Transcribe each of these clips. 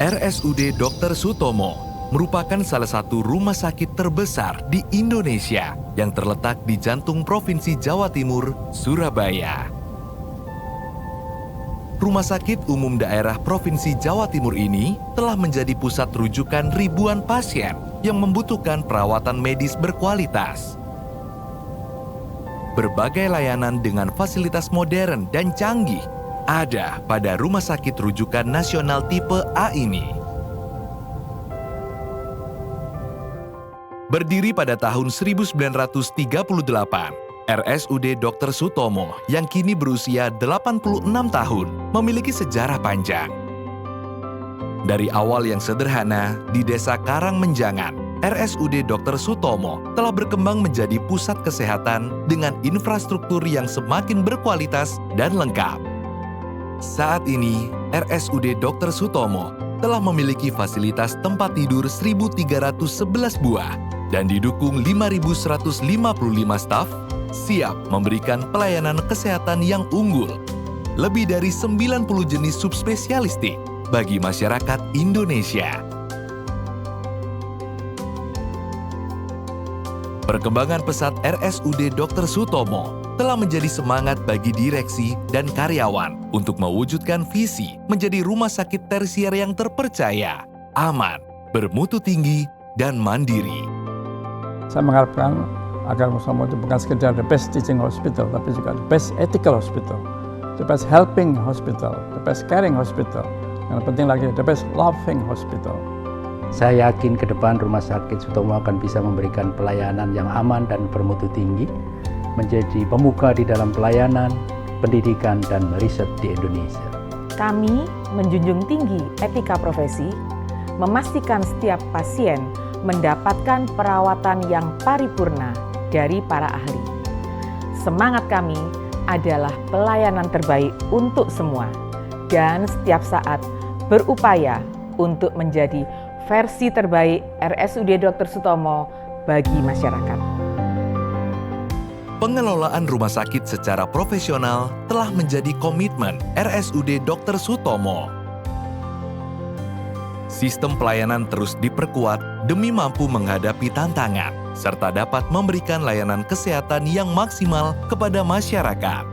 RSUD Dr. Sutomo merupakan salah satu rumah sakit terbesar di Indonesia yang terletak di jantung Provinsi Jawa Timur, Surabaya. Rumah Sakit Umum Daerah Provinsi Jawa Timur ini telah menjadi pusat rujukan ribuan pasien yang membutuhkan perawatan medis berkualitas. Berbagai layanan dengan fasilitas modern dan canggih ada pada Rumah Sakit Rujukan Nasional Tipe A ini. Berdiri pada tahun 1938, RSUD Dr. Sutomo yang kini berusia 86 tahun memiliki sejarah panjang. Dari awal yang sederhana di Desa Karangmenjangan, RSUD Dr. Sutomo telah berkembang menjadi pusat kesehatan dengan infrastruktur yang semakin berkualitas dan lengkap. Saat ini, RSUD Dr. Sutomo telah memiliki fasilitas tempat tidur 1.311 buah dan didukung 5.155 staf, siap memberikan pelayanan kesehatan yang unggul. Lebih dari 90 jenis subspesialistik bagi masyarakat Indonesia. Perkembangan pesat RSUD Dr. Sutomo telah menjadi semangat bagi direksi dan karyawan untuk mewujudkan visi menjadi rumah sakit tersier yang terpercaya, aman, bermutu tinggi, dan mandiri. Saya mengharapkan agar Sutomo itu bukan sekedar the best teaching hospital, tapi juga the best ethical hospital, the best helping hospital, the best caring hospital, yang penting lagi the best loving hospital. Saya yakin ke depan Rumah Sakit Sutomo akan bisa memberikan pelayanan yang aman dan bermutu tinggi, menjadi pemuka di dalam pelayanan, pendidikan, dan riset di Indonesia. Kami menjunjung tinggi etika profesi, memastikan setiap pasien mendapatkan perawatan yang paripurna dari para ahli. Semangat kami adalah pelayanan terbaik untuk semua dan setiap saat berupaya untuk menjadi versi terbaik RSUD Dr. Sutomo bagi masyarakat. Pengelolaan rumah sakit secara profesional telah menjadi komitmen RSUD Dr. Sutomo. Sistem pelayanan terus diperkuat demi mampu menghadapi tantangan, serta dapat memberikan layanan kesehatan yang maksimal kepada masyarakat.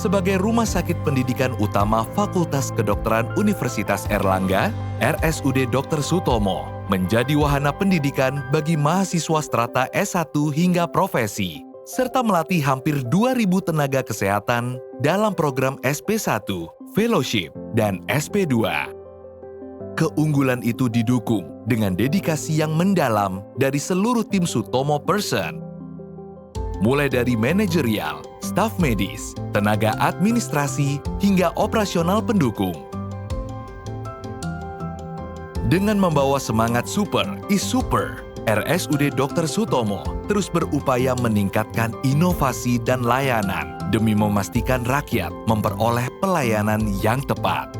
Sebagai rumah sakit pendidikan utama Fakultas Kedokteran Universitas Airlangga, RSUD Dr. Sutomo menjadi wahana pendidikan bagi mahasiswa strata S1 hingga profesi, serta melatih hampir 2.000 tenaga kesehatan dalam program SP1, Fellowship, dan SP2. Keunggulan itu didukung dengan dedikasi yang mendalam dari seluruh tim Sutomo Person, mulai dari manajerial, staf medis, tenaga administrasi, hingga operasional pendukung. Dengan membawa semangat super is super, RSUD Dr. Sutomo terus berupaya meningkatkan inovasi dan layanan demi memastikan rakyat memperoleh pelayanan yang tepat.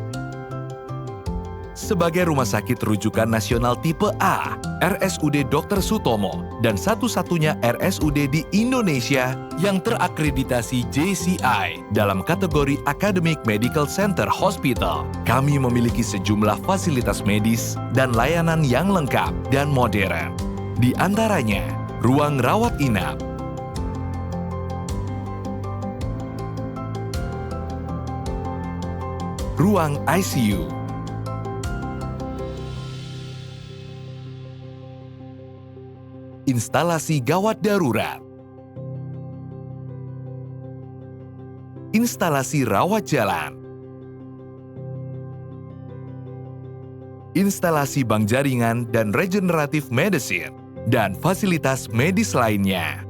Sebagai rumah sakit rujukan nasional tipe A, RSUD Dr. Sutomo dan satu-satunya RSUD di Indonesia yang terakreditasi JCI dalam kategori Academic Medical Center Hospital. Kami memiliki sejumlah fasilitas medis dan layanan yang lengkap dan modern. Di antaranya, ruang rawat inap, ruang ICU, instalasi gawat darurat, instalasi rawat jalan, instalasi bank jaringan dan regenerative medicine, dan fasilitas medis lainnya.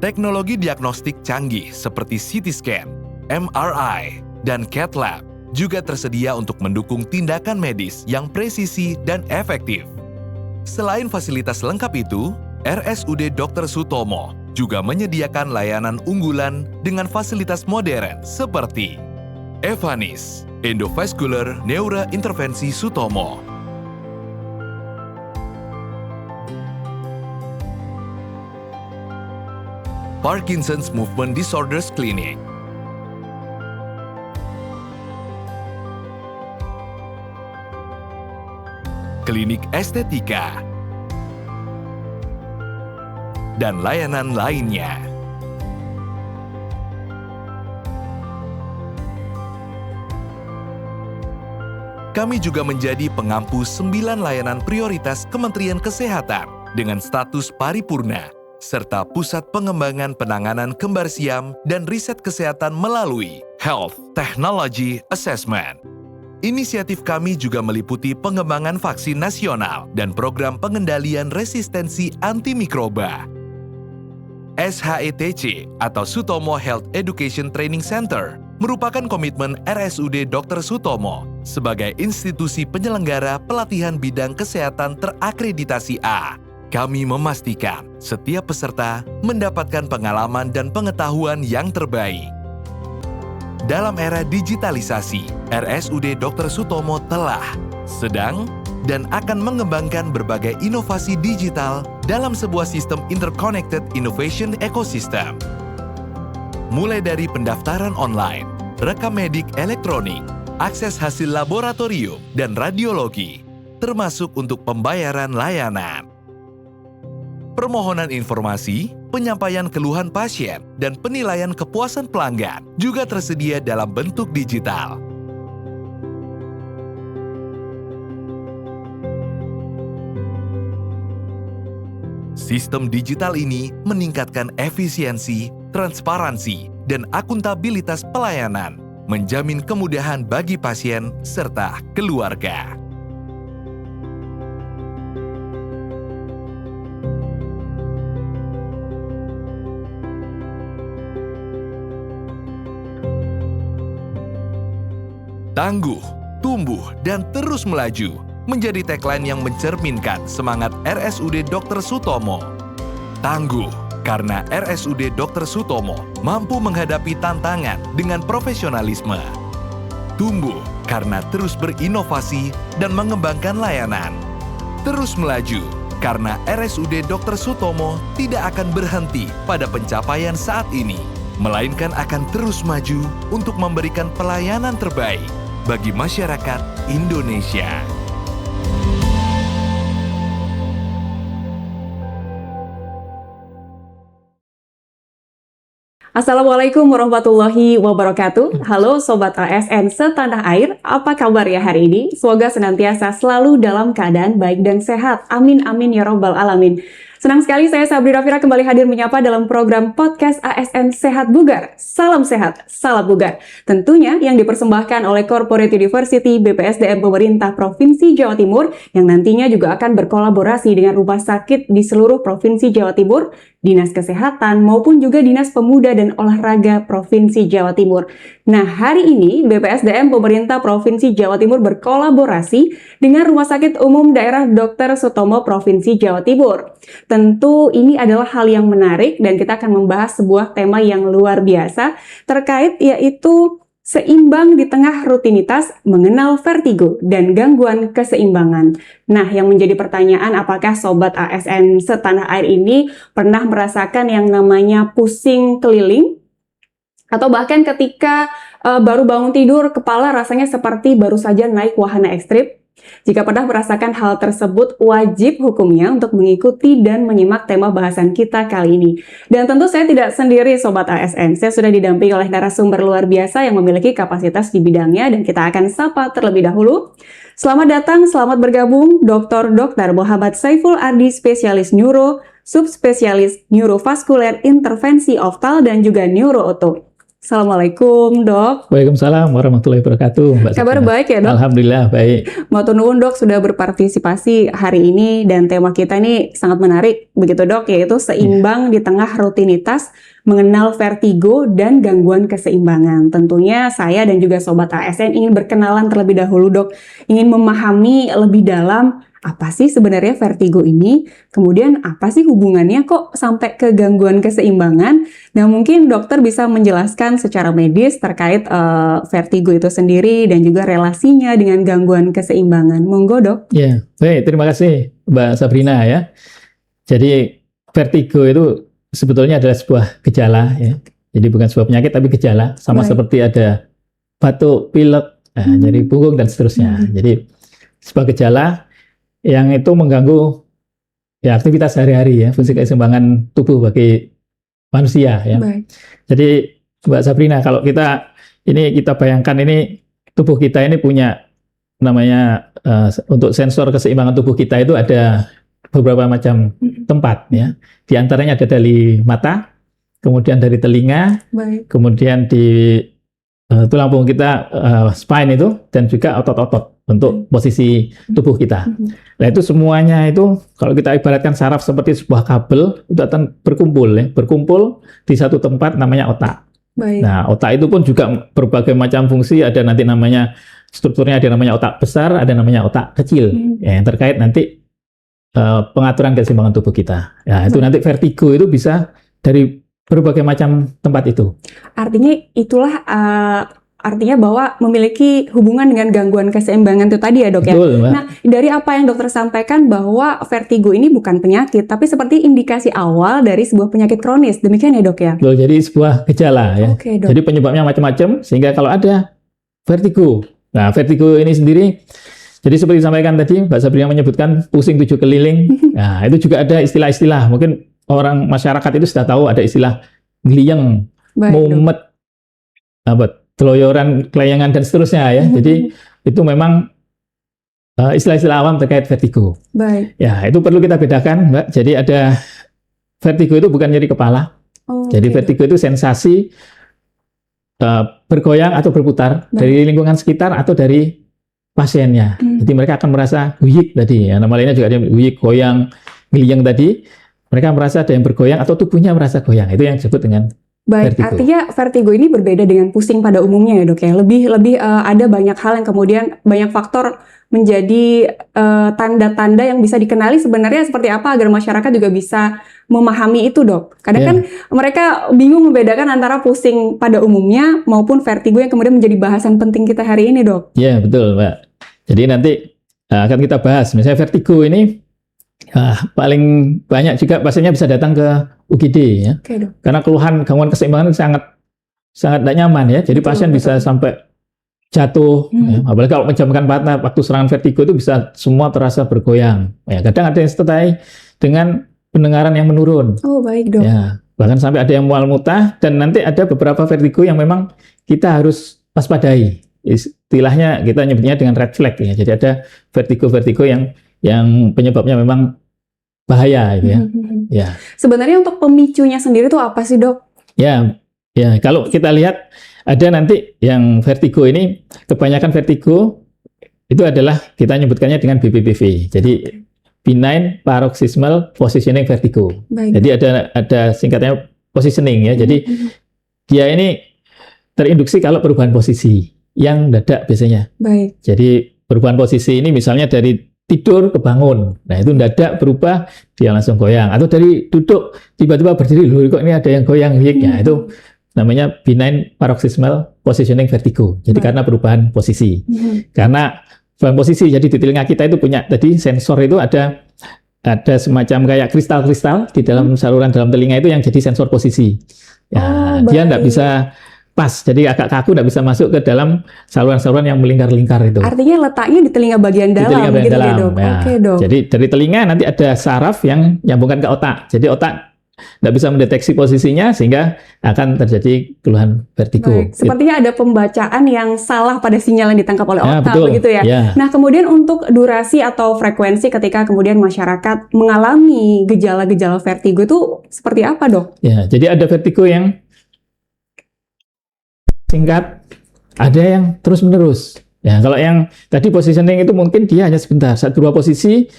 Teknologi diagnostik canggih seperti CT scan, MRI, dan CAT lab juga tersedia untuk mendukung tindakan medis yang presisi dan efektif. Selain fasilitas lengkap itu, RSUD Dr. Sutomo juga menyediakan layanan unggulan dengan fasilitas modern seperti Evanis, Endovascular Neura Intervensi Sutomo, Parkinson's Movement Disorders Clinic. Klinik estetika, dan layanan lainnya. Kami juga menjadi pengampu 9 layanan prioritas Kementerian Kesehatan dengan status paripurna, serta Pusat Pengembangan Penanganan Kembar Siam dan Riset Kesehatan melalui Health Technology Assessment. Inisiatif kami juga meliputi pengembangan vaksin nasional dan program pengendalian resistensi antimikroba. SHETC atau Sutomo Health Education Training Center merupakan komitmen RSUD Dr. Sutomo sebagai institusi penyelenggara pelatihan bidang kesehatan terakreditasi A. Kami memastikan setiap peserta mendapatkan pengalaman dan pengetahuan yang terbaik. Dalam era digitalisasi, RSUD Dr. Sutomo telah, sedang, dan akan mengembangkan berbagai inovasi digital dalam sebuah sistem interconnected innovation ecosystem. Mulai dari pendaftaran online, rekam medik elektronik, akses hasil laboratorium, dan radiologi, termasuk untuk pembayaran layanan. Permohonan informasi, penyampaian keluhan pasien, dan penilaian kepuasan pelanggan juga tersedia dalam bentuk digital. Sistem digital ini meningkatkan efisiensi, transparansi, dan akuntabilitas pelayanan, menjamin kemudahan bagi pasien serta keluarga. Tangguh, tumbuh, dan terus melaju menjadi tagline yang mencerminkan semangat RSUD Dr. Sutomo. Tangguh, karena RSUD Dr. Sutomo mampu menghadapi tantangan dengan profesionalisme. Tumbuh, karena terus berinovasi dan mengembangkan layanan. Terus melaju, karena RSUD Dr. Sutomo tidak akan berhenti pada pencapaian saat ini, melainkan akan terus maju untuk memberikan pelayanan terbaik bagi masyarakat Indonesia. Assalamualaikum warahmatullahi wabarakatuh. Halo Sobat ASN setanah air, apa kabar ya hari ini? Semoga senantiasa selalu dalam keadaan baik dan sehat. Amin amin ya robbal alamin. Senang sekali saya Sabri Rafira kembali hadir menyapa dalam program podcast ASN Sehat Bugar. Salam sehat, salam bugar. Tentunya yang dipersembahkan oleh Corporate University BPSDM Pemerintah Provinsi Jawa Timur yang nantinya juga akan berkolaborasi dengan rumah sakit di seluruh Provinsi Jawa Timur, Dinas Kesehatan maupun juga Dinas Pemuda dan Olahraga Provinsi Jawa Timur. Nah, hari ini BPSDM Pemerintah Provinsi Jawa Timur berkolaborasi dengan Rumah Sakit Umum Daerah Dr. Sutomo Provinsi Jawa Timur. Tentu ini adalah hal yang menarik dan kita akan membahas sebuah tema yang luar biasa terkait yaitu seimbang di tengah rutinitas, mengenal vertigo dan gangguan keseimbangan. Nah, yang menjadi pertanyaan apakah Sobat ASN setanah air ini pernah merasakan yang namanya pusing keliling? Atau bahkan ketika baru bangun tidur, kepala rasanya seperti baru saja naik wahana ekstrim? Jika pernah merasakan hal tersebut, wajib hukumnya untuk mengikuti dan menyimak tema bahasan kita kali ini. Dan tentu saya tidak sendiri Sobat ASN, saya sudah didampingi oleh narasumber luar biasa yang memiliki kapasitas di bidangnya dan kita akan sapa terlebih dahulu. Selamat datang, selamat bergabung Dr. Muhammad Saiful Ardi, spesialis neuro, subspesialis neurovaskuler, intervensi oftal dan juga neurooto. Assalamualaikum dok. Waalaikumsalam warahmatullahi wabarakatuh. Mbak Kabar Sabrina. baik ya dok? Alhamdulillah baik. Matur nuwun dok sudah berpartisipasi hari ini dan tema kita ini sangat menarik begitu dok, yaitu seimbang di tengah rutinitas, mengenal vertigo dan gangguan keseimbangan. Tentunya saya dan juga Sobat ASN ingin berkenalan terlebih dahulu dok, ingin memahami lebih dalam apa sih sebenarnya vertigo ini? Kemudian apa sih hubungannya kok sampai ke gangguan keseimbangan? Nah mungkin dokter bisa menjelaskan secara medis terkait vertigo itu sendiri dan juga relasinya dengan gangguan keseimbangan. Monggo dok. Ya, baik. Terima kasih Mbak Sabrina ya. Jadi vertigo itu sebetulnya adalah sebuah gejala ya. Jadi bukan sebuah penyakit tapi gejala, sama Baik. seperti ada batuk, pilek, nyeri punggung dan seterusnya. Jadi sebuah gejala yang itu mengganggu ya aktivitas sehari-hari ya, fungsi keseimbangan tubuh bagi manusia ya. Baik. Jadi Mbak Sabrina, kalau kita bayangkan ini tubuh kita ini punya namanya untuk sensor keseimbangan tubuh kita itu ada beberapa macam tempat ya. Di antaranya ada dari mata, kemudian dari telinga, Baik. kemudian di tulang punggung kita, spine itu, dan juga otot-otot untuk posisi tubuh kita. Nah itu semuanya itu kalau kita ibaratkan saraf seperti sebuah kabel itu akan berkumpul di satu tempat namanya otak. Baik. Nah otak itu pun juga berbagai macam fungsi, ada nanti namanya strukturnya, ada namanya otak besar, ada namanya otak kecil ya, yang terkait nanti pengaturan keseimbangan tubuh kita. Ya itu nanti vertigo itu bisa dari berbagai macam tempat itu. Artinya itulah artinya bahwa memiliki hubungan dengan gangguan keseimbangan itu tadi ya dok ya. Betul, Mbak. Nah dari apa yang dokter sampaikan bahwa vertigo ini bukan penyakit tapi seperti indikasi awal dari sebuah penyakit kronis, demikian ya dok ya? Betul, jadi sebuah gejala ya. Oke, dok. Jadi penyebabnya macam-macam sehingga kalau ada vertigo. Nah vertigo ini sendiri jadi seperti disampaikan tadi Mbak Sabrina menyebutkan pusing 7 keliling. Nah itu juga ada istilah-istilah. Mungkin orang masyarakat itu sudah tahu ada istilah gliyeng, Baik, dok. mumet, teloyoran, kelayangan dan seterusnya ya. Jadi itu memang istilah-istilah awam terkait vertigo. Baik. Ya itu perlu kita bedakan Mbak. Jadi ada vertigo itu bukan nyeri kepala. Oh, Jadi oke, vertigo itu sensasi bergoyang atau berputar Baik. dari lingkungan sekitar atau dari pasiennya. Jadi mereka akan merasa guyik tadi. Ya, nama lainnya juga ada guyik, goyang, gliyeng tadi. Mereka merasa ada yang bergoyang atau tubuhnya merasa goyang. Itu yang disebut dengan Baik, vertigo. artinya vertigo ini berbeda dengan pusing pada umumnya ya dok ya. Lebih ada banyak hal yang kemudian banyak faktor menjadi tanda-tanda yang bisa dikenali sebenarnya seperti apa agar masyarakat juga bisa memahami itu dok. Kadang kan mereka bingung membedakan antara pusing pada umumnya maupun vertigo yang kemudian menjadi bahasan penting kita hari ini dok. Ya betul Mbak. Jadi nanti akan kita bahas. Misalnya vertigo ini paling banyak juga pasiennya bisa datang ke UGD ya. Oke dok. Karena keluhan gangguan keseimbangan sangat tidak nyaman ya. Jadi Betul, pasien bisa sampai jatuh, ya. Apalagi kalau menjamkan patah waktu serangan vertigo itu bisa semua terasa bergoyang. Ya, kadang ada yang disertai dengan pendengaran yang menurun. Oh baik dok. Ya, bahkan sampai ada yang mual muntah dan nanti ada beberapa vertigo yang memang kita harus waspadai. Istilahnya kita nyebutnya dengan red flag ya. Jadi ada vertigo-vertigo yang penyebabnya memang bahaya gitu ya. Ya. Sebenarnya untuk pemicunya sendiri itu apa sih dok? Ya, kalau kita lihat ada nanti yang vertigo ini, kebanyakan vertigo itu adalah kita nyebutkannya dengan BPPV. Jadi benign paroxysmal positioning vertigo. Baik. Jadi ada singkatnya positioning ya. Jadi dia ini terinduksi kalau perubahan posisi yang mendadak biasanya. Baik. Jadi perubahan posisi ini misalnya dari tidur ke bangun. Nah, itu mendadak berubah, dia langsung goyang. Atau dari duduk, tiba-tiba berdiri, loh kok ini ada yang goyang. Ya, itu namanya benign paroxysmal positioning vertigo. Jadi karena perubahan posisi. Karena perubahan posisi, jadi di telinga kita itu punya, tadi sensor itu ada semacam kayak kristal-kristal di dalam saluran dalam telinga itu yang jadi sensor posisi. Ya, dia tidak bisa pas, jadi agak kaku, tidak bisa masuk ke dalam saluran-saluran yang melingkar-lingkar itu. Artinya letaknya di telinga bagian dalam, Di telinga bagian gitu dalam. ya dok? Ya. Oke dok. Jadi dari telinga nanti ada saraf yang nyambungkan ke otak. Jadi otak tidak bisa mendeteksi posisinya sehingga akan terjadi keluhan vertigo. Baik. Sepertinya ada pembacaan yang salah pada sinyal yang ditangkap oleh Ya, otak, betul. begitu ya? Ya. Nah, kemudian untuk durasi atau frekuensi ketika kemudian masyarakat mengalami gejala-gejala vertigo itu seperti apa dok? Ya, jadi ada vertigo yang singkat, ada yang terus-menerus. Ya, kalau yang tadi positioning itu mungkin dia hanya sebentar, saat berubah posisi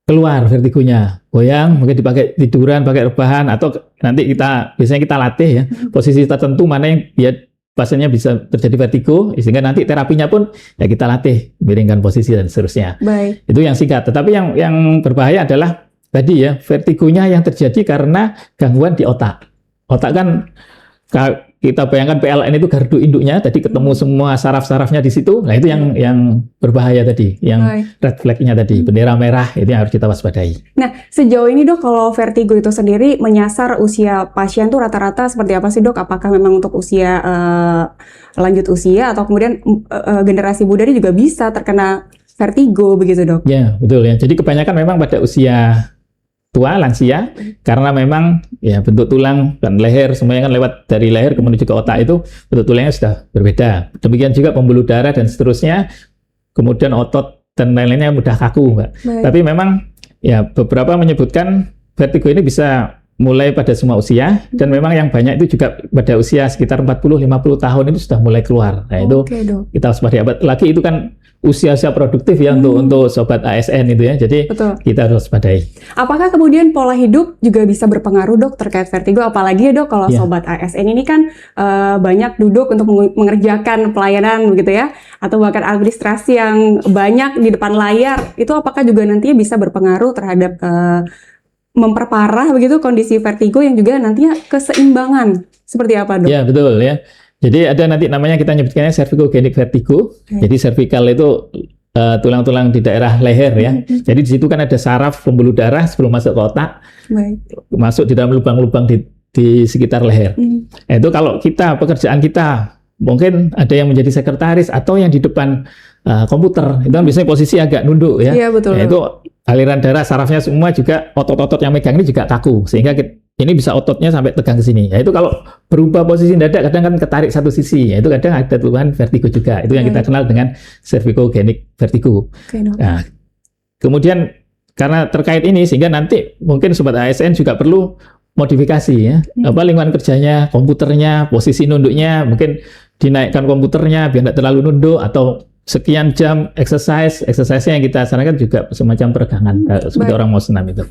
keluar vertigonya, goyang, mungkin dipakai tiduran, pakai rebahan, atau nanti biasanya kita latih ya, posisi tertentu mana yang biar pasiennya bisa terjadi vertigo, sehingga nanti terapinya pun ya kita latih, miringkan posisi dan seterusnya. Baik. Itu yang singkat. Tetapi yang berbahaya adalah tadi ya, vertigonya yang terjadi karena gangguan di otak. Otak kan kita bayangkan PLN itu gardu induknya, tadi ketemu semua saraf-sarafnya di situ. Nah itu yang berbahaya tadi, yang red flag-nya tadi, bendera merah itu yang harus kita waspadai. Nah, sejauh ini dok, kalau vertigo itu sendiri menyasar usia pasien tuh rata-rata seperti apa sih dok? Apakah memang untuk usia lanjut usia atau kemudian generasi muda ini juga bisa terkena vertigo begitu dok? Ya betul ya. Jadi kebanyakan memang pada usia tua, lansia, karena memang ya bentuk tulang dan leher semuanya kan lewat dari leher menuju ke otak itu bentuk tulangnya sudah berbeda. Demikian juga pembuluh darah dan seterusnya, kemudian otot dan lain-lainnya mudah kaku, Mbak. Tapi memang ya beberapa menyebutkan vertigo ini bisa mulai pada semua usia, dan memang yang banyak itu juga pada usia sekitar 40-50 tahun itu sudah mulai keluar. Nah itu kita harus waspadai. Lagi itu kan usia-usia produktif ya untuk sobat ASN itu ya. Jadi kita harus waspadai. Apakah kemudian pola hidup juga bisa berpengaruh dok terkait vertigo? Apalagi ya dok kalau sobat ASN ini kan banyak duduk untuk mengerjakan pelayanan begitu ya, atau bahkan administrasi yang banyak di depan layar. Itu apakah juga nantinya bisa berpengaruh terhadap memperparah begitu kondisi vertigo yang juga nantinya keseimbangan seperti apa dok? Ya betul ya. Jadi ada nanti namanya kita nyebutkannya cervicogenic vertigo. Jadi cervical itu tulang-tulang di daerah leher ya. Jadi di situ kan ada saraf pembuluh darah sebelum masuk ke otak, masuk di dalam lubang-lubang di sekitar leher. Itu kalau kita pekerjaan kita mungkin ada yang menjadi sekretaris atau yang di depan komputer, itu kan biasanya posisi agak nunduk ya. Iya betul. Nah, itu aliran darah sarafnya semua juga otot-otot yang megang ini juga kaku sehingga ini bisa ototnya sampai tegang ke sini. Ya itu kalau berubah posisi dada kadang kan ketarik satu sisi. Ya itu kadang ada keluhan vertigo juga. Itu yang kita kenal dengan cervicogenic vertigo. Nah, kemudian karena terkait ini sehingga nanti mungkin sobat ASN juga perlu modifikasi ya. Lingkungan kerjanya, komputernya, posisi nunduknya, mungkin dinaikkan komputernya biar tidak terlalu nunduk, atau sekian jam exercise-nya yang kita sarankan juga semacam peregangan seperti orang mau senam itu.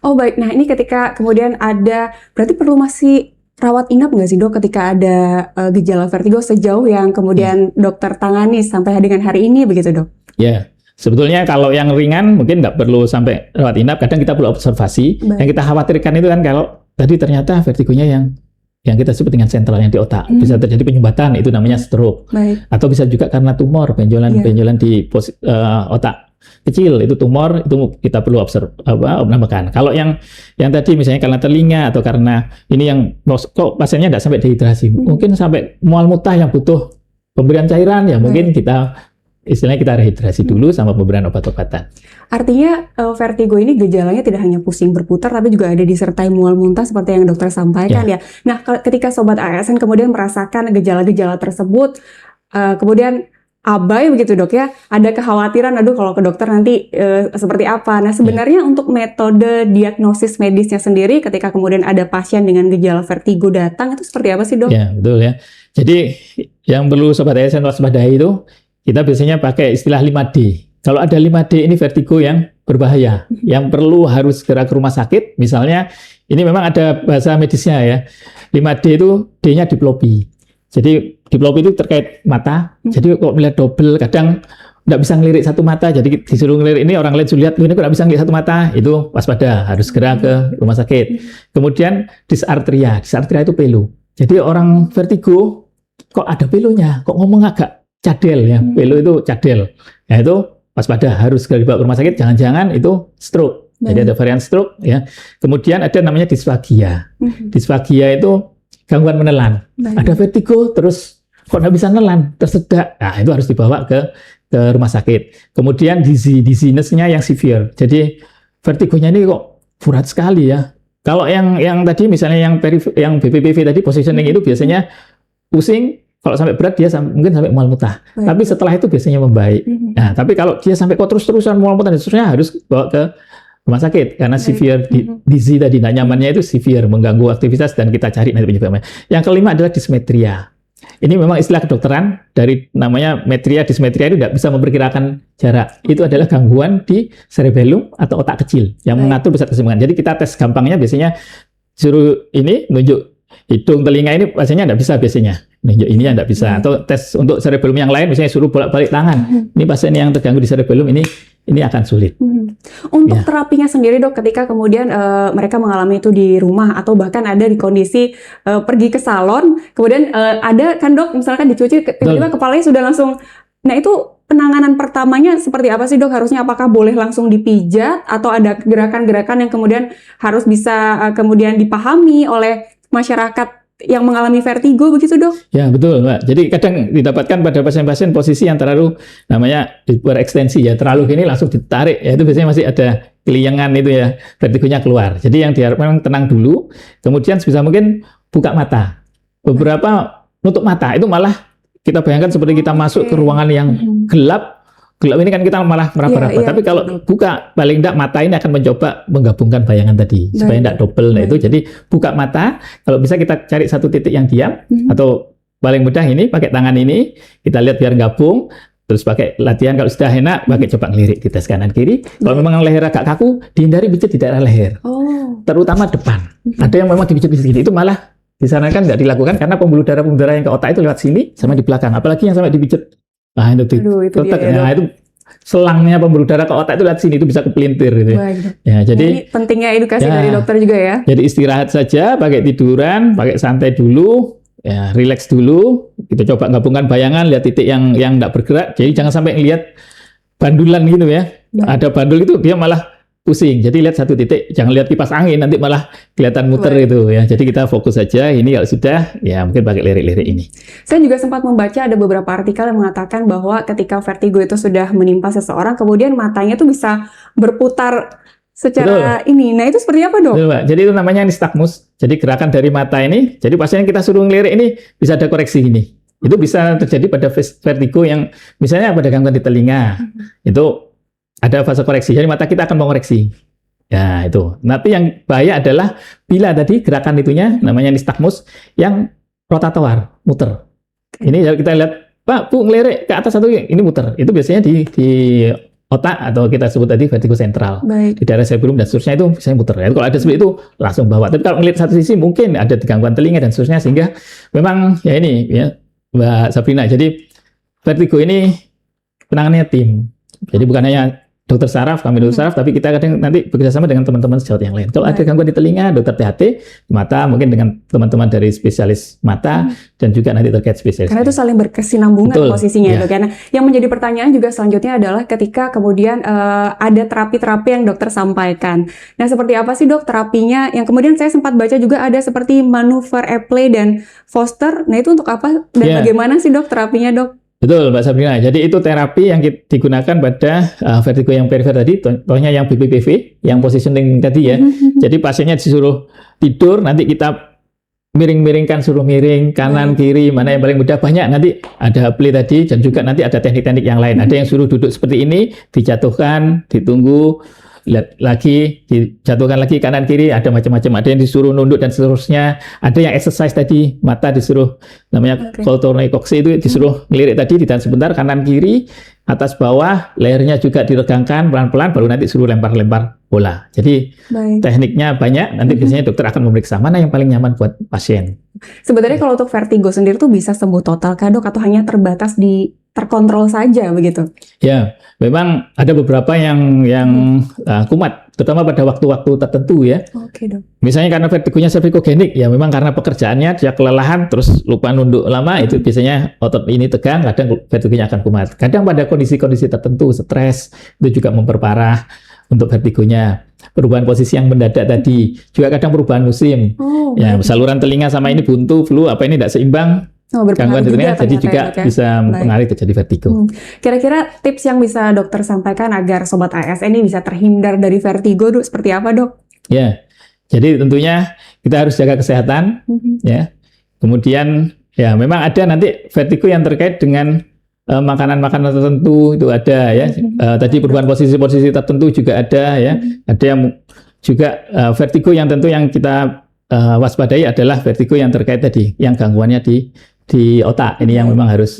Oh baik, nah ini ketika kemudian ada, berarti perlu masih rawat inap nggak sih dok ketika ada gejala vertigo sejauh yang kemudian dokter tangani sampai dengan hari ini begitu dok? Ya, sebetulnya kalau yang ringan mungkin nggak perlu sampai rawat inap, kadang kita perlu observasi. Yang kita khawatirkan itu kan kalau tadi ternyata vertigonya yang kita sebut dengan sentral yang di otak, bisa terjadi penyumbatan, itu namanya stroke. Atau bisa juga karena tumor, benjolan di otak kecil, itu tumor, itu kita perlu observasi. Kalau yang tadi misalnya karena telinga atau karena ini yang kok pasiennya tidak sampai dehidrasi, mungkin sampai mual muntah yang butuh pemberian cairan, ya mungkin kita istilahnya kita rehidrasi dulu sama pemberian obat-obatan. Artinya vertigo ini gejalanya tidak hanya pusing berputar, tapi juga ada disertai mual muntah seperti yang dokter sampaikan ya. Nah, ketika sobat ASN kemudian merasakan gejala-gejala tersebut, kemudian abai begitu dok ya, ada kekhawatiran, aduh kalau ke dokter nanti seperti apa. Nah sebenarnya untuk metode diagnosis medisnya sendiri ketika kemudian ada pasien dengan gejala vertigo datang, itu seperti apa sih dok? Ya betul ya. Jadi yang perlu sobat ASN waspadai itu, kita biasanya pakai istilah 5D. Kalau ada 5D ini vertigo yang berbahaya, yang perlu harus segera ke rumah sakit. Misalnya, ini memang ada bahasa medisnya ya. 5D itu D-nya diplopi. Jadi diplopi itu terkait mata. Jadi kok melihat double, kadang nggak bisa ngelirik satu mata. Jadi disuruh ngelirik ini, orang lain sudah lihat, ini kok nggak bisa ngelirik satu mata. Itu waspada, harus segera ke rumah sakit. Kemudian dysarthria. Dysarthria itu pelu. Jadi orang vertigo, kok ada pelunya, kok ngomong agak cadel ya, pelu itu cadel. Nah itu waspada, harus segera dibawa ke rumah sakit, jangan-jangan itu stroke. Jadi ada varian stroke ya. Kemudian ada namanya disfagia. Disfagia itu gangguan menelan. Ada vertigo terus kok nggak bisa nelan, tersedak. Nah itu harus dibawa ke rumah sakit. Kemudian dizziness-nya yang severe. Jadi vertigonya ini kok berat sekali ya. Kalau yang tadi misalnya yang BPPV tadi positioning itu biasanya pusing. Kalau sampai berat dia mungkin sampai mual muntah. Tapi setelah itu biasanya membaik. Nah, tapi kalau dia sampai kok terus-terusan mual muntah dan seterusnya, harus bawa ke rumah sakit karena severe dizzy tadi, nah nyamannya itu severe, mengganggu aktivitas, dan kita cari nanti penyebabnya. Yang kelima adalah dysmetria. Ini memang istilah kedokteran dari namanya metria. Dysmetria itu tidak bisa memperkirakan jarak. Itu adalah gangguan di cerebellum atau otak kecil yang mengatur pusat keseimbangan. Jadi kita tes gampangnya biasanya suruh ini nunjuk hidung, telinga, ini pasiennya tidak bisa biasanya. Nunjuk ini tidak bisa. Atau tes untuk cerebellum yang lain, misalnya suruh bolak-balik tangan. Ini pasien yang terganggu di cerebellum ini ini akan sulit. Untuk Ya. terapinya sendiri dok, ketika kemudian mereka mengalami itu di rumah atau bahkan ada di kondisi pergi ke salon, kemudian ada kan dok, misalkan dicuci tiba-tiba kepalanya sudah langsung, nah itu penanganan pertamanya seperti apa sih dok? Harusnya apakah boleh langsung dipijat atau ada gerakan-gerakan yang kemudian harus bisa kemudian dipahami oleh masyarakat yang mengalami vertigo begitu dok? Ya betul Mbak. Jadi kadang didapatkan pada pasien-pasien posisi yang terlalu namanya berekstensi ya, terlalu gini langsung ditarik ya, itu biasanya masih ada keliengan itu ya, vertigonya keluar. Jadi yang diharapkan tenang dulu, kemudian sebisa mungkin buka mata. Beberapa nutup mata itu malah kita bayangkan seperti kita masuk ke ruangan yang gelap ini kan kita malah meraba-raba. Iya, Tapi kalau betul. buka paling tidak mata ini akan mencoba menggabungkan bayangan tadi supaya tidak double. Nah itu jadi buka mata. Kalau bisa kita cari satu titik yang diam atau paling mudah ini pakai tangan ini kita lihat biar gabung. Terus pakai latihan kalau sudah enak pakai coba ngelirik di tes kanan kiri. Kalau memang leher agak kaku dihindari pijat di daerah leher. Terutama depan. Ada yang memang dipijat di sini itu malah disarankan nggak dilakukan karena pembuluh darah yang ke otak itu lewat sini sama di belakang. Apalagi yang sampai dipijat. Nah itu Itu dia, ya, nah, itu selangnya pembuluh darah ke otak itu lewat sini itu bisa kepelintir gitu. Baik. Ya, jadi Ini pentingnya edukasi ya, dari dokter juga ya. Jadi istirahat saja, pakai tiduran, pakai santai dulu, ya relax dulu. Kita coba gabungkan bayangan, lihat titik yang enggak bergerak. Jadi jangan sampai ngelihat bandulan gitu ya. Ada bandul itu dia malah pusing. Jadi lihat satu titik, jangan lihat kipas angin nanti malah kelihatan muter gitu ya. Jadi kita fokus saja. Ini kalau sudah ya mungkin pakai lirik-lirik ini. Saya juga sempat membaca ada beberapa artikel yang mengatakan bahwa ketika vertigo itu sudah menimpa seseorang, kemudian matanya tuh bisa berputar secara ini. Nah itu seperti apa dok? Betul, Mbak. Jadi itu namanya nistagmus. Jadi gerakan dari mata ini. Jadi pasien yang kita suruh ngelirik ini bisa ada koreksi ini. Itu bisa terjadi pada vertigo yang misalnya pada gangguan di telinga. Itu ada fase koreksi. Jadi mata kita akan mengoreksi. Ya itu. Tapi yang bahaya adalah bila tadi gerakan itunya namanya nistagmus yang rotator, muter. Ini kita lihat, Pak, Bu ngelirik ke atas satu ini muter. Itu biasanya di otak atau kita sebut tadi vertigo sentral. Baik. Di daerah cerebrum dan seterusnya itu biasanya muter. Ya, kalau ada seperti itu langsung bawa. Tapi kalau ngelihat satu sisi mungkin ada gangguan telinga dan seterusnya sehingga memang ya ini ya Mbak Sabrina. Jadi vertigo ini penanganannya tim. Jadi bukan hanya dokter saraf, kami dokter saraf, tapi kita kadang nanti bekerjasama dengan teman-teman sejawat yang lain. Kalau ada gangguan di telinga, dokter THT, mata mungkin dengan teman-teman dari spesialis mata dan juga nanti terkait spesialis. Karena itu saling berkesinambungan posisinya ya. dok. Karena yang menjadi pertanyaan juga selanjutnya adalah ketika kemudian ada terapi-terapi yang dokter sampaikan. Nah seperti apa sih dok terapinya? Yang kemudian saya sempat baca juga ada seperti manuver Epley dan Foster. Nah itu untuk apa dan bagaimana sih dok terapinya dok? Betul Mbak Sabrina. Jadi itu terapi yang digunakan pada vertigo yang perifer tadi, contohnya yang BPPV, yang positioning tadi ya. Jadi pasiennya disuruh tidur, nanti kita miring-miringkan, suruh miring kanan kiri, mana yang paling mudah, banyak nanti ada play tadi dan juga nanti ada teknik-teknik yang lain. Ada yang suruh duduk seperti ini, dijatuhkan, ditunggu, lihat lagi, dijatuhkan lagi kanan kiri, ada macam-macam. Ada yang disuruh nunduk dan seterusnya. Ada yang exercise tadi, mata disuruh namanya Koltorneikoksi itu disuruh ngelirik tadi, ditahan sebentar kanan kiri, atas bawah, lehernya juga diregangkan pelan-pelan, baru nanti suruh lempar-lempar bola. Jadi tekniknya banyak. Nanti biasanya dokter akan memeriksa mana yang paling nyaman buat pasien. Sebenarnya kalau untuk vertigo sendiri tuh bisa sembuh total kah dok atau hanya terbatas di terkontrol saja begitu? Ya, memang ada beberapa yang kumat, terutama pada waktu-waktu tertentu ya. Oke dok. Misalnya karena vertigonya cervicogenik, ya memang karena pekerjaannya dia kelelahan, terus lupa nunduk lama, itu biasanya otot ini tegang, kadang vertigonya akan kumat. Kadang pada kondisi-kondisi tertentu, stres, itu juga memperparah untuk vertigonya. Perubahan posisi yang mendadak tadi, juga kadang perubahan musim. Ya, saluran telinga sama ini buntu, flu, apa ini tidak seimbang. Gangguan di telinga jadi juga bisa mempengaruhi terjadi vertigo. Kira-kira tips yang bisa dokter sampaikan agar sobat ASN ini bisa terhindar dari vertigo dok seperti apa dok? Ya, jadi tentunya kita harus jaga kesehatan, ya. Kemudian ya memang ada nanti vertigo yang terkait dengan makanan-makanan tertentu itu ada ya. Tadi perubahan posisi-posisi tertentu juga ada ya. Ada yang juga vertigo yang tentu yang kita waspadai adalah vertigo yang terkait tadi, yang gangguannya di otak. Ini yang memang harus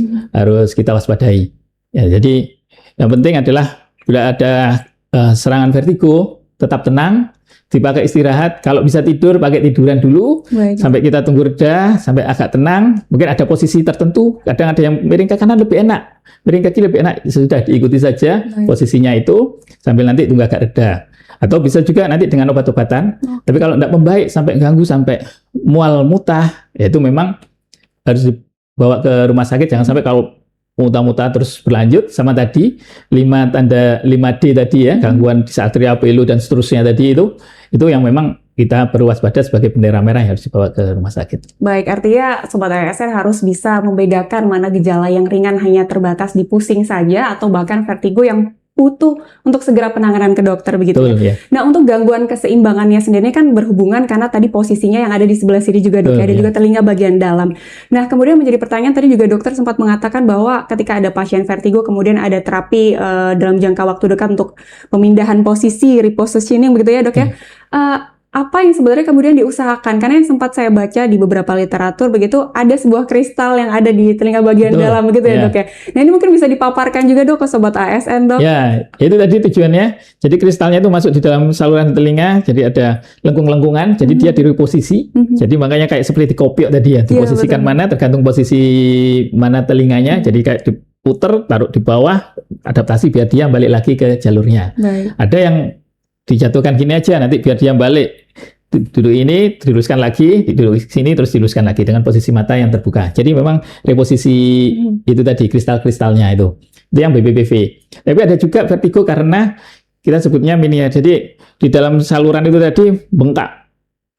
kita waspadai. Ya, jadi yang penting adalah bila ada serangan vertigo, tetap tenang, dipakai istirahat. Kalau bisa tidur, pakai tiduran dulu. Baik. Sampai kita tunggu reda, sampai agak tenang. Mungkin ada posisi tertentu. Kadang ada yang miring ke kanan lebih enak, miring ke kiri lebih enak. Sudah diikuti saja posisinya itu sambil nanti tunggu agak reda. Atau bisa juga nanti dengan obat-obatan. Tapi kalau tidak membaik sampai ganggu sampai mual muntah, ya itu memang harus dibawa ke rumah sakit. Jangan sampai kalau muntah-muntah terus berlanjut sama tadi 5D tadi ya, gangguan disartria, pelu dan seterusnya tadi itu yang memang kita perlu waspada sebagai bendera merah yang harus dibawa ke rumah sakit. Baik, artinya Sobat ASN harus bisa membedakan mana gejala yang ringan hanya terbatas di pusing saja atau bahkan vertigo yang butuh untuk segera penanganan ke dokter begitu. Betul, ya. ya. Nah, untuk gangguan keseimbangannya sendiri kan berhubungan karena tadi posisinya yang ada di sebelah sini juga dok, Betul, ada ya. juga telinga bagian dalam. Nah, kemudian menjadi pertanyaan tadi juga dokter sempat mengatakan bahwa ketika ada pasien vertigo kemudian ada terapi dalam jangka waktu dekat untuk pemindahan posisi, repositioning begitu ya dok ya. Apa yang sebenarnya kemudian diusahakan? Karena yang sempat saya baca di beberapa literatur begitu ada sebuah kristal yang ada di telinga bagian Betul, dalam begitu ya ya. dok ya. Nah, ini mungkin bisa dipaparkan juga dok ke Sobat ASN dok. Ya, itu tadi tujuannya. Jadi kristalnya itu masuk di dalam saluran telinga, jadi ada lengkung-lengkungan, jadi dia direposisi. Jadi makanya kayak seperti kopiok tadi ya, diposisikan betul. mana tergantung posisi mana telinganya. Jadi kayak diputer, taruh di bawah, adaptasi biar dia balik lagi ke jalurnya. Baik. Ada yang dijatuhkan gini aja, nanti biar dia balik. Duduk ini, diluruskan lagi, duduk sini, terus diluruskan lagi dengan posisi mata yang terbuka. Jadi memang reposisi itu tadi, kristal-kristalnya itu yang BPPV. Tapi ada juga vertigo karena kita sebutnya mania. Jadi di dalam saluran itu tadi bengkak,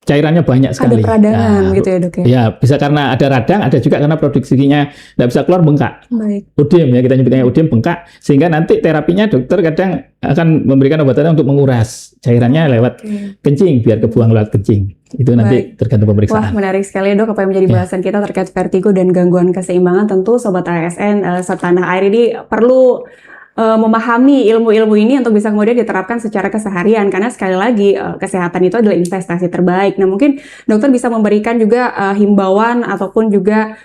cairannya banyak sekali. Ada peradangan Nah, gitu ya dok ya. ya, bisa karena ada radang, ada juga karena produksinya tidak bisa keluar, bengkak. Baik. Ödem ya, kita nyebutnya ödem, bengkak, sehingga nanti terapinya dokter kadang akan memberikan obatan untuk menguras cairannya lewat kencing biar kebuang lewat kencing. Itu nanti tergantung Wah, pemeriksaan. menarik sekali dok apa yang menjadi Ya. bahasan kita terkait vertigo dan gangguan keseimbangan. Tentu Sobat ASN setanah air ini perlu memahami ilmu-ilmu ini untuk bisa kemudian diterapkan secara keseharian karena sekali lagi kesehatan itu adalah investasi terbaik. Nah, mungkin dokter bisa memberikan juga himbauan ataupun juga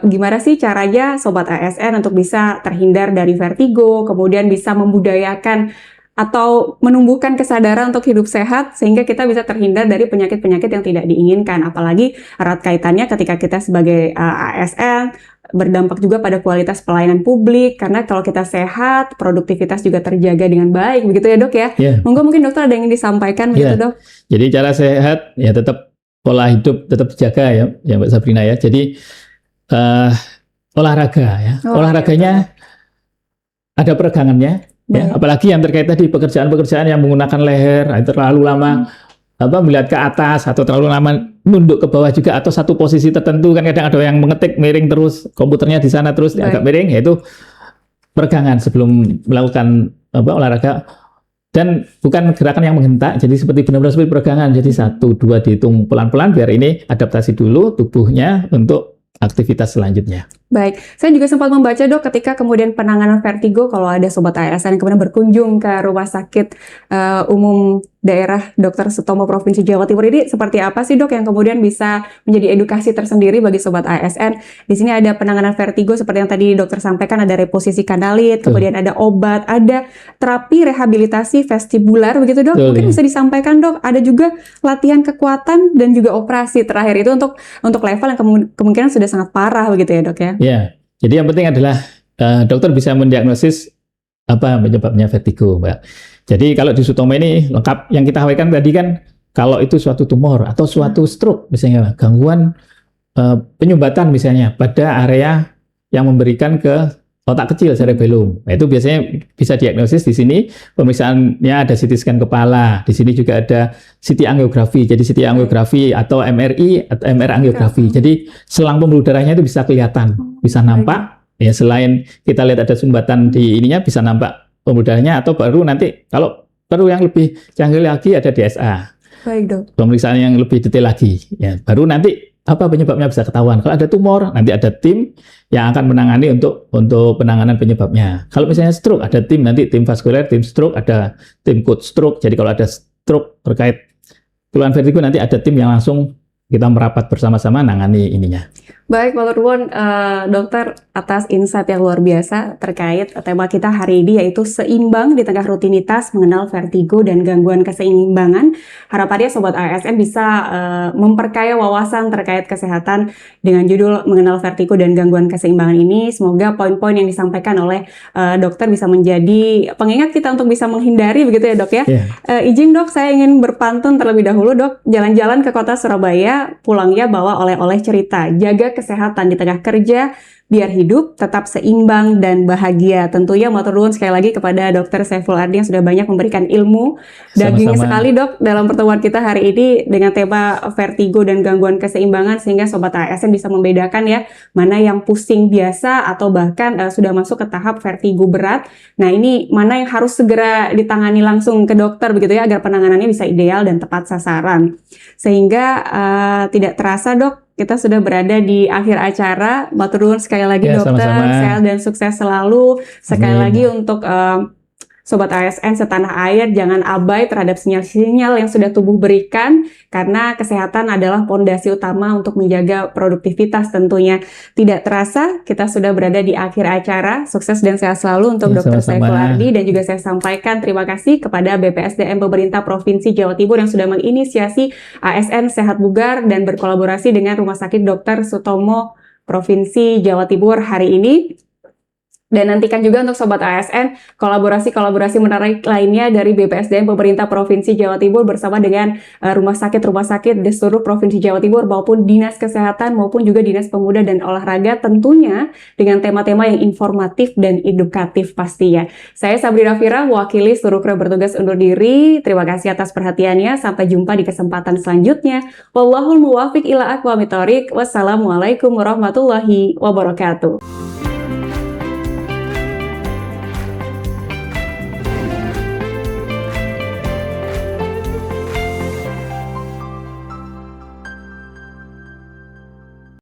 gimana sih caranya Sobat ASN untuk bisa terhindar dari vertigo, kemudian bisa membudayakan atau menumbuhkan kesadaran untuk hidup sehat sehingga kita bisa terhindar dari penyakit-penyakit yang tidak diinginkan. Apalagi erat kaitannya ketika kita sebagai ASN berdampak juga pada kualitas pelayanan publik karena kalau kita sehat, produktivitas juga terjaga dengan baik, begitu ya dok ya? Ya. Monggo mungkin dokter ada yang ingin disampaikan begitu Ya. dok? Jadi cara sehat ya tetap pola hidup tetap dijaga ya Mbak Sabrina ya. Jadi olahraga ya. Olahraganya ada peregangannya. Ya, apalagi yang terkait tadi pekerjaan-pekerjaan yang menggunakan leher, terlalu lama melihat ke atas atau terlalu lama nunduk ke bawah juga atau satu posisi tertentu kan kadang ada yang mengetik miring terus komputernya di sana terus agak miring, yaitu peregangan sebelum melakukan olahraga dan bukan gerakan yang menghentak, jadi seperti benar-benar seperti peregangan, jadi 1, 2 dihitung pelan-pelan biar ini adaptasi dulu tubuhnya untuk aktivitas selanjutnya. Baik, saya juga sempat membaca dok ketika kemudian penanganan vertigo kalau ada Sobat ASN yang kemudian berkunjung ke rumah sakit umum daerah Dr. Sutomo Provinsi Jawa Timur ini seperti apa sih dok yang kemudian bisa menjadi edukasi tersendiri bagi Sobat ASN? Di sini ada penanganan vertigo seperti yang tadi dokter sampaikan, ada reposisi kanalit, kemudian ada obat, ada terapi rehabilitasi vestibular begitu dok. Mungkin bisa disampaikan dok, ada juga latihan kekuatan dan juga operasi terakhir itu untuk level yang kemungkinan sudah sangat parah begitu ya dok ya? Ya, jadi yang penting adalah dokter bisa mendiagnosis apa penyebabnya vertigo, Mbak. Jadi kalau di Sutomo ini lengkap yang kita sampaikan tadi kan kalau itu suatu tumor atau suatu stroke misalnya gangguan penyumbatan misalnya pada area yang memberikan ke otak kecil cerebellum. Nah, itu biasanya bisa diagnosis di sini pemeriksaannya ada CT scan kepala, di sini juga ada CT angiografi. Jadi CT angiografi atau MRI atau MR angiografi. Jadi selang pembuluh darahnya itu bisa kelihatan, bisa nampak. Ya selain kita lihat ada sumbatan di ininya bisa nampak pembuluh darahnya atau baru nanti kalau perlu yang lebih canggih lagi ada DSA. Baik dok. Pemeriksaan yang lebih detail lagi. Ya baru nanti apa penyebabnya bisa ketahuan. Kalau ada tumor, nanti ada tim yang akan menangani untuk penanganan penyebabnya. Kalau misalnya stroke, ada tim nanti tim vaskuler, tim stroke, ada tim coach stroke. Jadi kalau ada stroke terkait keluhan vertigo nanti ada tim yang langsung kita merapat bersama-sama nangani ininya. Baik, Pak Nuwun, dokter, atas insight yang luar biasa terkait tema kita hari ini, yaitu seimbang di tengah rutinitas, mengenal vertigo dan gangguan keseimbangan. Harapannya Sobat ASN bisa memperkaya wawasan terkait kesehatan dengan judul mengenal vertigo dan gangguan keseimbangan ini. Semoga poin-poin yang disampaikan oleh dokter bisa menjadi pengingat kita untuk bisa menghindari, begitu ya dok ya. Izin dok, saya ingin berpantun terlebih dahulu dok. Jalan-jalan ke kota Surabaya, pulangnya bawa oleh-oleh cerita. Jaga kesehatan di tengah kerja, biar hidup tetap seimbang dan bahagia. Tentunya matur nuwun sekali lagi kepada Dr. Saiful Ardi yang sudah banyak memberikan ilmu. Daging sekali dok dalam pertemuan kita hari ini dengan tema vertigo dan gangguan keseimbangan, sehingga Sobat ASN bisa membedakan ya mana yang pusing biasa atau bahkan sudah masuk ke tahap vertigo berat. Nah ini mana yang harus segera ditangani langsung ke dokter begitu ya, agar penanganannya bisa ideal dan tepat sasaran. Sehingga tidak terasa dok, kita sudah berada di akhir acara. Matur nuwun sekali lagi dokter, sama-sama. sehat dan sukses selalu. Sekali lagi untuk Sobat ASN setanah air, jangan abai terhadap sinyal-sinyal yang sudah tubuh berikan, karena kesehatan adalah pondasi utama untuk menjaga produktivitas tentunya. Tidak terasa, kita sudah berada di akhir acara. Sukses dan sehat selalu untuk Dr. Saiful Ardi, dan juga saya sampaikan terima kasih kepada BPSDM Pemerintah Provinsi Jawa Timur yang sudah menginisiasi ASN Sehat Bugar dan berkolaborasi dengan Rumah Sakit Dr. Sutomo Provinsi Jawa Timur hari ini. Dan nantikan juga untuk Sobat ASN kolaborasi-kolaborasi menarik lainnya dari BPSDM Pemerintah Provinsi Jawa Timur bersama dengan rumah sakit di seluruh Provinsi Jawa Timur maupun Dinas Kesehatan maupun juga Dinas Pemuda dan Olahraga, tentunya dengan tema-tema yang informatif dan edukatif pastinya. Saya Sabrina Fira, mewakili seluruh kru bertugas undur diri. Terima kasih atas perhatiannya. Sampai jumpa di kesempatan selanjutnya. Wallahul muwafiq ila aqwamit thoriq. Wassalamualaikum warahmatullahi wabarakatuh.